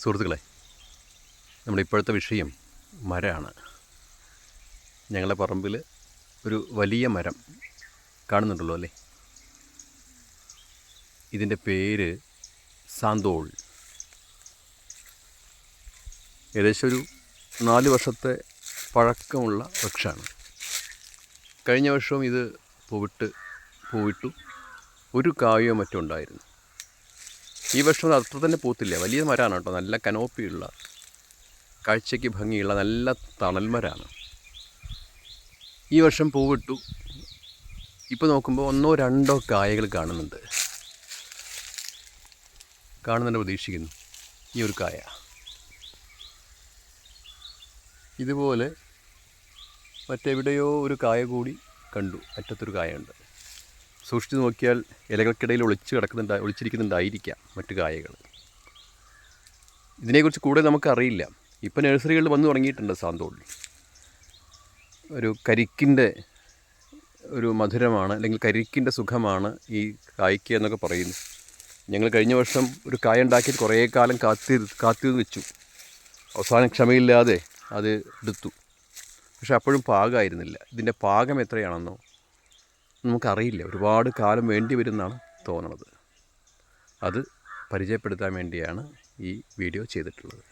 സുഹൃത്തുക്കളെ, നമ്മുടെ ഇപ്പോഴത്തെ വിഷയം മരമാണ്. ഞങ്ങളുടെ പറമ്പിൽ ഒരു വലിയ മരം കാണുന്നുണ്ടല്ലോ അല്ലേ? ഇതിൻ്റെ പേര് സാന്തോൾ. ഏകദേശം ഒരു 4 വർഷത്തെ പഴക്കമുള്ള വൃക്ഷമാണ്. കഴിഞ്ഞ വർഷവും ഇത് പൂവിട്ടു ഒരു കായോ മറ്റോ ഉണ്ടായിരുന്നു. ഈ വർഷം അത്ര തന്നെ പൂത്തില്ല. വലിയ മരമാണ് കേട്ടോ, നല്ല കനോപ്പിയുള്ള, കാഴ്ചയ്ക്ക് ഭംഗിയുള്ള നല്ല തണൽമരമാണ്. ഈ വർഷം പൂവിട്ടു. ഇപ്പോൾ നോക്കുമ്പോൾ 1-2 കായകൾ കാണുന്നുണ്ട് പ്രതീക്ഷിക്കുന്നു. ഈ ഒരു കായ ഇതുപോലെ മറ്റെവിടെയോ ഒരു കായ കൂടി കണ്ടു. അറ്റത്തൊരു കായുണ്ട്. സൂക്ഷിച്ച് നോക്കിയാൽ ഇലകൾക്കിടയിൽ ഒളിച്ചിരിക്കുന്നുണ്ടായിരിക്കാം മറ്റു കായകൾ. ഇതിനെക്കുറിച്ച് കൂടുതൽ നമുക്കറിയില്ല. ഇപ്പം നഴ്സറികളിൽ വന്നു തുടങ്ങിയിട്ടുണ്ട് സാന്തോൾ. ഒരു കരിക്കിൻ്റെ ഒരു മധുരമാണ്, അല്ലെങ്കിൽ കരിക്കിൻ്റെ സുഖമാണ് ഈ കായ്ക്ക് എന്നൊക്കെ പറയുന്നു. ഞങ്ങൾ കഴിഞ്ഞ വർഷം ഒരു കായ ഉണ്ടാക്കിയിട്ട് കുറേ കാലം കാത്തിരുന്ന് വെച്ചു. അവസാനം ക്ഷമയില്ലാതെ അത് എടുത്തു. പക്ഷെ അപ്പോഴും പാകമായിരുന്നില്ല. ഇതിൻ്റെ പാകം എത്രയാണെന്നോ നമുക്കറിയില്ല. ഒരുപാട് കാലം വേണ്ടി വരുമെന്നാണ് തോന്നുന്നത്. അത് പരിചയപ്പെടുത്താൻ വേണ്ടിയാണ് ഈ വീഡിയോ ചെയ്തിട്ടുള്ളത്.